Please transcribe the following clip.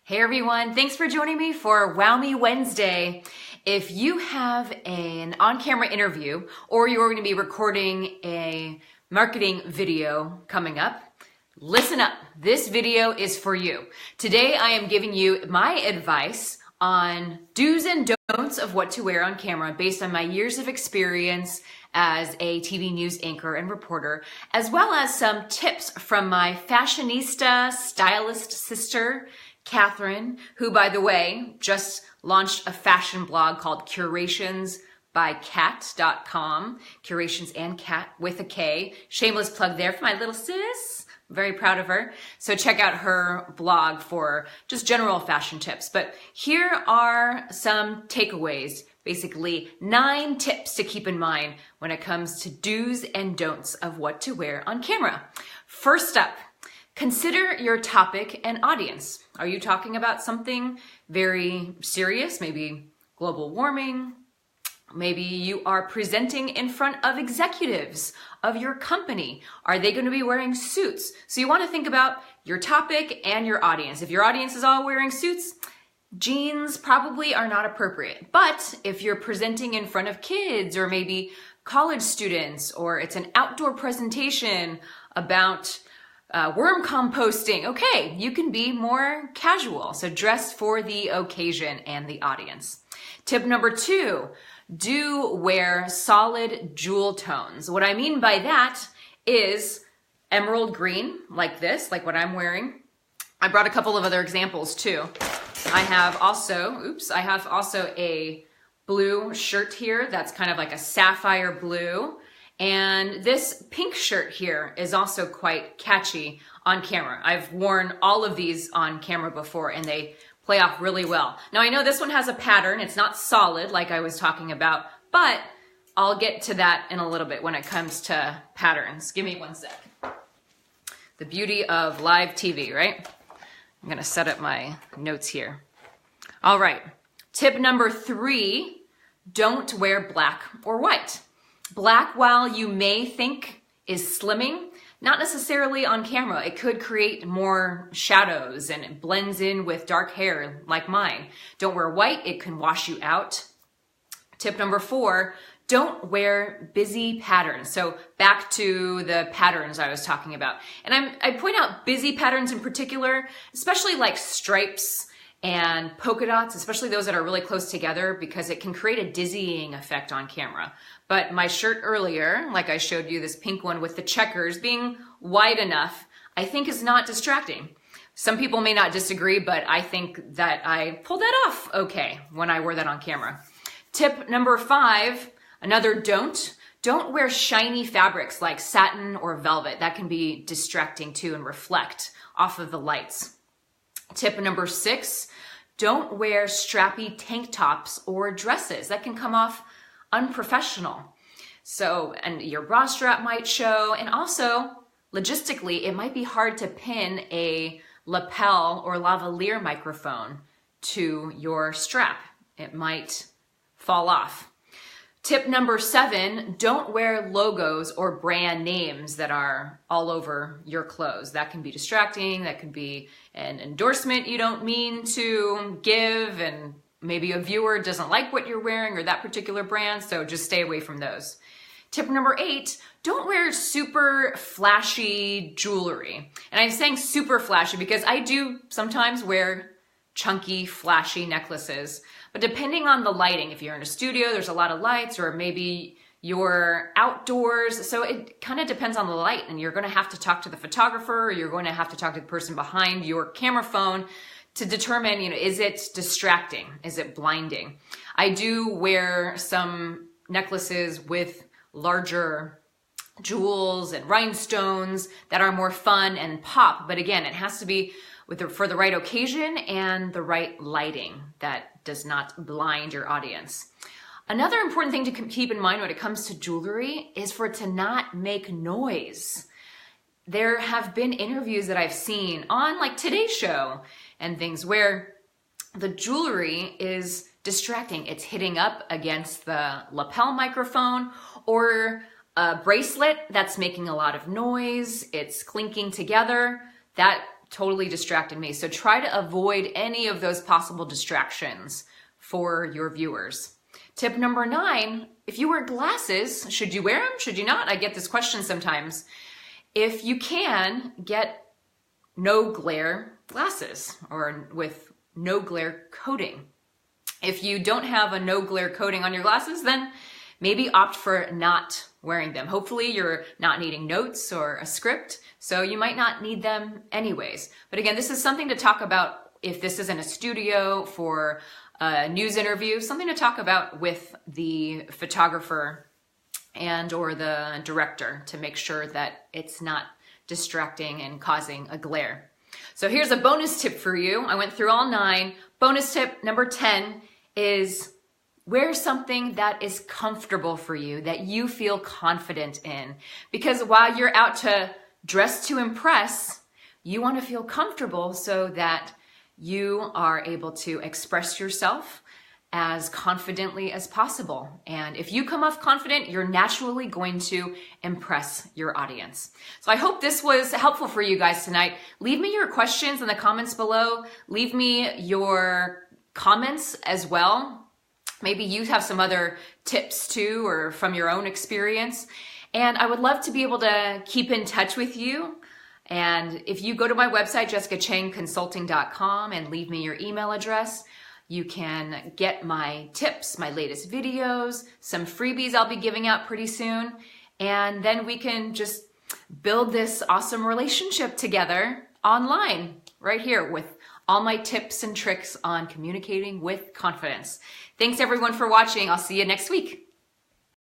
Hey everyone, thanks for joining me for Wow Me Wednesday. If you have an on-camera interview or you're going to be recording a marketing video coming up, listen up. This video is for you. Today I am giving you my advice on do's and don'ts of what to wear on camera based on my years of experience as a TV news anchor and reporter, as well as some tips from my fashionista stylist sister, Katherine, who, by the way, just launched a fashion blog called Kurations by Kat.com. Kurations and Kat with a K. Shameless plug there for my little sis. I'm very proud of her. So check out her blog for just general fashion tips. But here are some takeaways, basically 9 tips to keep in mind when it comes to do's and don'ts of what to wear on camera. First up, consider your topic and audience. Are you talking about something very serious, maybe global warming? Maybe you are presenting in front of executives of your company. Are they going to be wearing suits? So you want to think about your topic and your audience. If your audience is all wearing suits, jeans probably are not appropriate. But if you're presenting in front of kids or maybe college students, or it's an outdoor presentation about worm composting, okay, you can be more casual. So dress for the occasion and the audience. Tip number 2, do wear solid jewel tones. What I mean by that is emerald green, like this, like what I'm wearing. I brought a couple of other examples too. I have also a blue shirt here that's kind of like a sapphire blue. And this pink shirt here is also quite catchy on camera. I've worn all of these on camera before and they play off really well. Now I know this one has a pattern. It's not solid like I was talking about, but I'll get to that in a little bit when it comes to patterns. Give me one sec. The beauty of live TV, right? I'm gonna set up my notes here. All right, tip number 3, don't wear black or white. Black, while you may think is slimming, not necessarily on camera. It could create more shadows and it blends in with dark hair like mine. Don't wear white, it can wash you out. Tip number 4, don't wear busy patterns. So back to the patterns I was talking about. And I point out busy patterns in particular, especially like stripes and polka dots, especially those that are really close together, because it can create a dizzying effect on camera. But my shirt earlier, like I showed you, this pink one with the checkers being wide enough, I think is not distracting. Some people may not disagree, but I think that I pulled that off okay when I wore that on camera. Tip number 5, another don't wear shiny fabrics like satin or velvet. That can be distracting too and reflect off of the lights. Tip number 6, don't wear strappy tank tops or dresses. That can come off unprofessional. So, and your bra strap might show, and also logistically, it might be hard to pin a lapel or lavalier microphone to your strap. It might fall off. Tip number 7, don't wear logos or brand names that are all over your clothes. That can be distracting. That could be an endorsement you don't mean to give, and maybe a viewer doesn't like what you're wearing or that particular brand, so just stay away from those. Tip number 8, don't wear super flashy jewelry. And I'm saying super flashy because I do sometimes wear chunky, flashy necklaces. But depending on the lighting, if you're in a studio, there's a lot of lights, or maybe you're outdoors. So it kind of depends on the light, and you're going to have to talk to the photographer, or you're going to have to talk to the person behind your camera phone to determine, is it distracting? Is it blinding? I do wear some necklaces with larger jewels and rhinestones that are more fun and pop. But again, it has to be for the right occasion and the right lighting that does not blind your audience. Another important thing to keep in mind when it comes to jewelry is for it to not make noise. There have been interviews that I've seen on like Today's Show and things where the jewelry is distracting. It's hitting up against the lapel microphone or a bracelet that's making a lot of noise. It's clinking together. That totally distracted me. So try to avoid any of those possible distractions for your viewers. Tip number 9, if you wear glasses, should you wear them? Should you not? I get this question sometimes. If you can, get no glare glasses or with no glare coating. If you don't have a no glare coating on your glasses, then maybe opt for not wearing them. Hopefully you're not needing notes or a script, so you might not need them anyways. But again, this is something to talk about if this is in a studio for a news interview, something to talk about with the photographer and or the director to make sure that it's not distracting and causing a glare. So here's a bonus tip for you. I went through all 9. Bonus tip number 10 is wear something that is comfortable for you, that you feel confident in. Because while you're out to dress to impress, you want to feel comfortable so that you are able to express yourself as confidently as possible. And if you come off confident, you're naturally going to impress your audience. So I hope this was helpful for you guys tonight. Leave me your questions in the comments below. Leave me your comments as well. Maybe you have some other tips too, or from your own experience. And I would love to be able to keep in touch with you. And if you go to my website, jessicachangconsulting.com, and leave me your email address, you can get my tips, my latest videos, some freebies I'll be giving out pretty soon. And then we can just build this awesome relationship together online, right here with all my tips and tricks on communicating with confidence. Thanks everyone for watching. I'll see you next week.